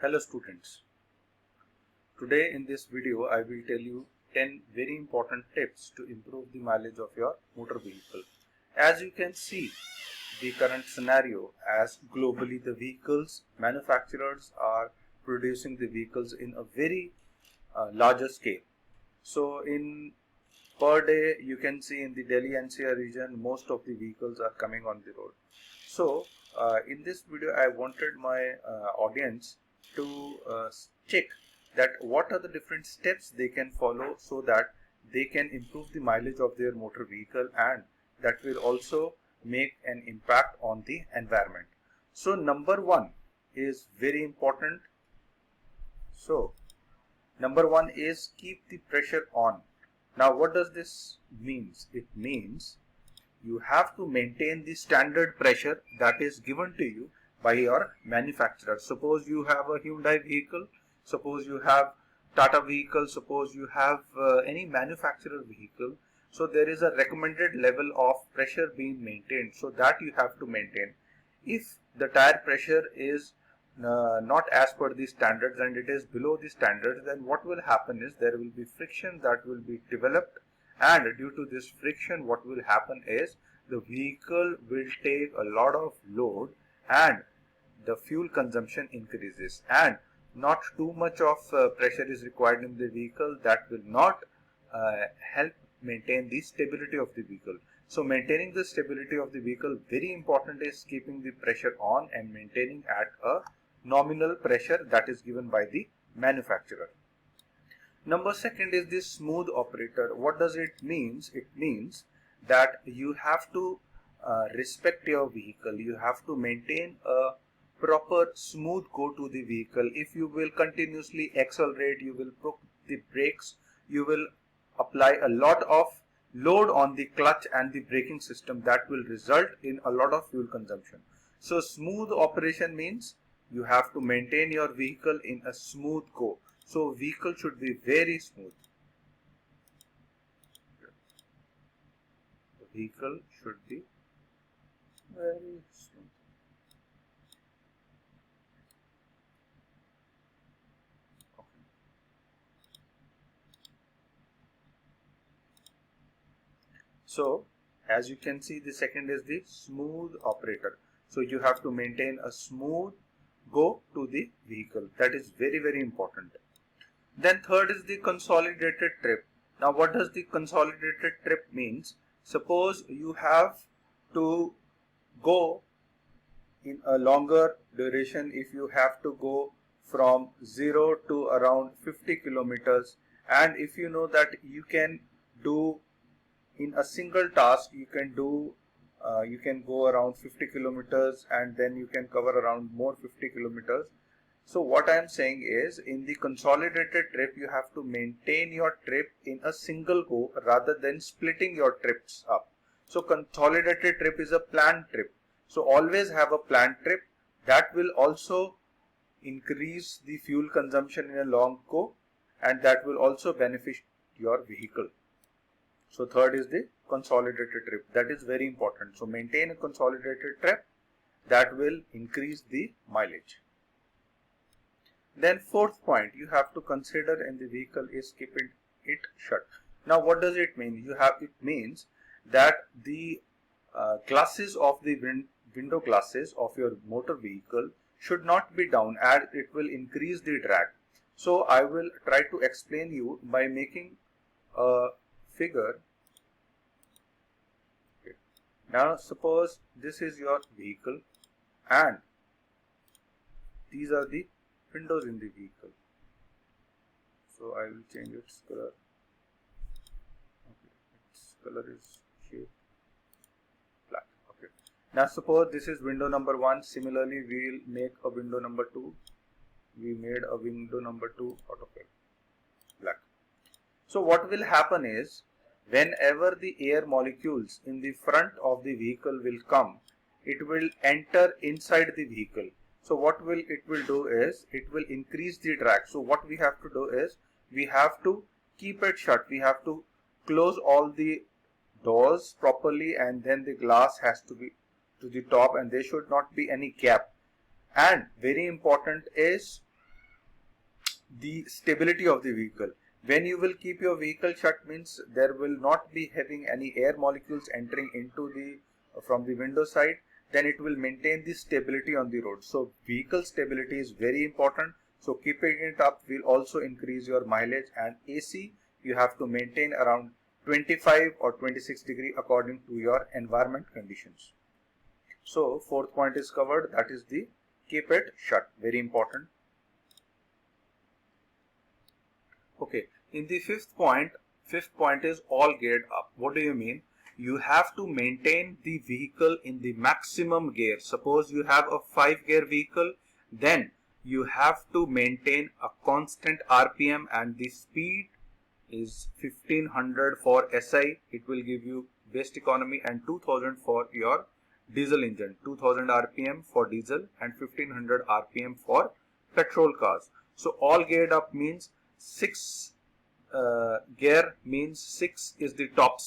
Hello students, today in this video I will tell you 10 very important tips to improve the mileage of your motor vehicle. As you can see the current scenario, as globally the vehicles manufacturers are producing the vehicles in a very larger scale. So in per day you can see in the Delhi NCR region most of the vehicles are coming on the road. So in this video I wanted my audience to check that what are the different steps they can follow so that they can improve the mileage of their motor vehicle, and that will also make an impact on the environment. So number one is very important. So number one is keep the pressure on. Now what does this means? It means you have to maintain the standard pressure that is given to you by your manufacturer. Suppose you have a Hyundai vehicle, suppose you have Tata vehicle, suppose you have any manufacturer vehicle. So there is a recommended level of pressure being maintained, so that you have to maintain. If the tire pressure is not as per the standards and it is below the standards, then what will happen is there will be friction that will be developed, and due to this friction what will happen is the vehicle will take a lot of load and the fuel consumption increases, and not too much of pressure is required in the vehicle. That will not help maintain the stability of the vehicle. So maintaining the stability of the vehicle, very important is keeping the pressure on and maintaining at a nominal pressure that is given by the manufacturer. Number second is the smooth operator. What does it means? It means that you have to respect your vehicle. You have to maintain a proper smooth go to the vehicle. If you will continuously accelerate, you will put the brakes, you will apply a lot of load on the clutch and the braking system, that will result in a lot of fuel consumption. So smooth operation means you have to maintain your vehicle in a smooth go. So vehicle should be very smooth. The vehicle should be very smooth. Okay. So as you can see, the second is the smooth operator. So you have to maintain a smooth go to the vehicle. That is very important. Then third is the consolidated trip. Now what does the consolidated trip means? Suppose you have to go in a longer duration, if you have to go from 0 to around 50 kilometers, and if you know that you can do in a single task, you can go around 50 kilometers and then you can cover around more 50 kilometers. So what I am saying is, in the consolidated trip you have to maintain your trip in a single go rather than splitting your trips up. So consolidated trip is a planned trip. So always have a planned trip. That will also increase the fuel consumption in a long go, and that will also benefit your vehicle. So third is the consolidated trip. That is very important. So maintain a consolidated trip, that will increase the mileage. Then fourth point you have to consider in the vehicle is keeping it shut. Now what does it mean? It means that the glasses of the window glasses of your motor vehicle should not be down, as it will increase the drag. So I will try to explain you by making a figure. Okay. Now suppose this is your vehicle and these are the windows in the vehicle. So I will change its color. Okay, its color is shade black. Okay. Now suppose this is window number 1. Similarly, we will make a window number 2. We made a window number 2 out of black. So what will happen is, whenever the air molecules in the front of the vehicle will come, it will enter inside the vehicle. So what it will do is, it will increase the drag. So what we have to do is, we have to keep it shut. We have to close all the doors properly, and then the glass has to be to the top and there should not be any gap. And very important is the stability of the vehicle. When you will keep your vehicle shut means there will not be having any air molecules entering into the from the window side, then it will maintain the stability on the road. So vehicle stability is very important. So keeping it up will also increase your mileage. And AC you have to maintain around 25 or 26 degree according to your environment conditions. So fourth point is covered, that is the keep it shut, very important. Okay, in the fifth point is all geared up. What do you mean? You have to maintain the vehicle in the maximum gear. Suppose you have a 5-gear vehicle, then you have to maintain a constant RPM, and the speed is 1500 for SI. It will give you best economy, and 2000 for your diesel engine. 2000 RPM for diesel and 1500 RPM for petrol cars. So all geared up means 6 gear means 6 is the top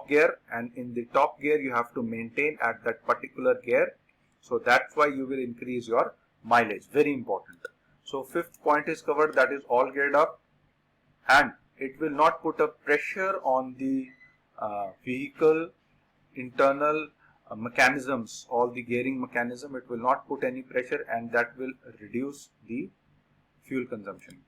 gear, and in the top gear you have to maintain at that particular gear. So that's why you will increase your mileage, very important. So fifth point is covered, that is all geared up, and it will not put a pressure on the vehicle internal mechanisms, all the gearing mechanism. It will not put any pressure, and that will reduce the fuel consumption.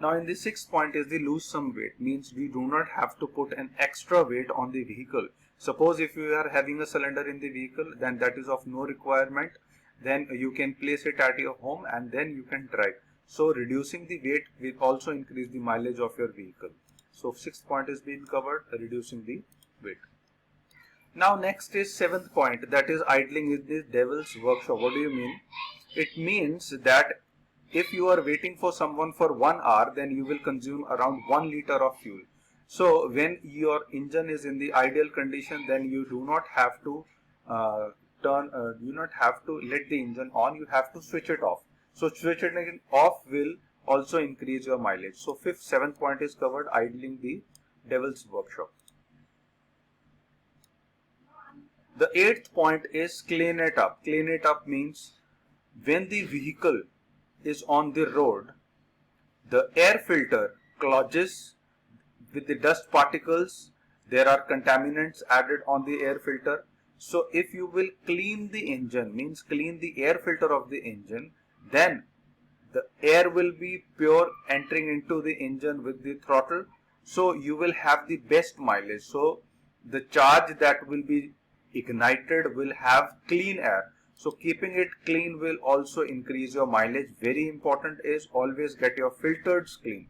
Now in the sixth point is the lose some weight, means we do not have to put an extra weight on the vehicle. Suppose if you are having a cylinder in the vehicle, then that is of no requirement, then you can place it at your home and then you can drive. So reducing the weight will also increase the mileage of your vehicle. So sixth point is being covered, reducing the weight. Now next is seventh point, that is idling is the devil's workshop. What do you mean? It means that if you are waiting for someone for 1 hour, then you will consume around 1 liter of fuel. So when your engine is in the ideal condition, then you do not have to let the engine on, you have to switch it off. So switching it off will also increase your mileage. So seventh point is covered, idling the devil's workshop. The eighth point is clean it up. Clean it up means when the vehicle is on the road, the air filter clogs with the dust particles. There are contaminants added on the air filter. So if you will clean the engine, means clean the air filter of the engine, then the air will be pure entering into the engine with the throttle. So you will have the best mileage. So the charge that will be ignited will have clean air. So keeping it clean will also increase your mileage. Very important is always get your filters clean.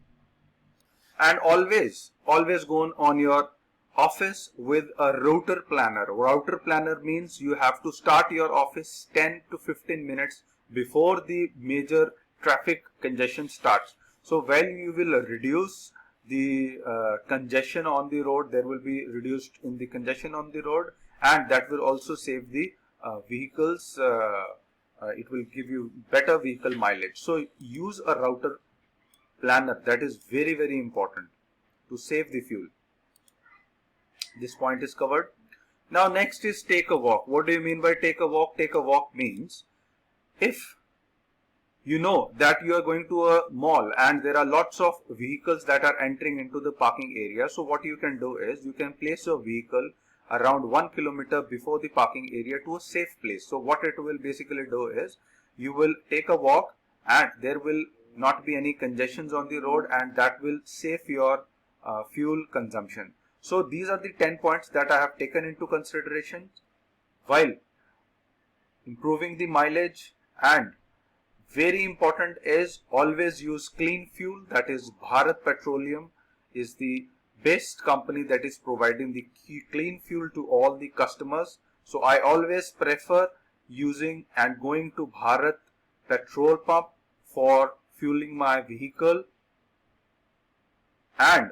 And always go on your office with a router planner. Router planner means you have to start your office 10 to 15 minutes before the major traffic congestion starts. So while you will reduce the congestion on the road, there will be reduced in the congestion on the road, and that will also save the vehicles. It will give you better vehicle mileage. So use a router planner, that is very, very important to save the fuel. This point is covered. Now next is take a walk. What do you mean by take a walk? Take a walk means if you know that you are going to a mall and there are lots of vehicles that are entering into the parking area, so what you can do is you can place your vehicle around 1 kilometer before the parking area to a safe place. So what it will basically do is you will take a walk and there will not be any congestions on the road, and that will save your fuel consumption. So these are the 10 points that I have taken into consideration while improving the mileage. And very important is always use clean fuel, that is Bharat Petroleum is the best company that is providing the clean fuel to all the customers. So I always prefer using and going to Bharat petrol pump for fueling my vehicle and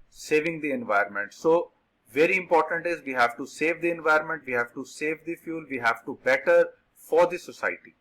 saving the environment. So very important is we have to save the environment, we have to save the fuel, we have to better for the society.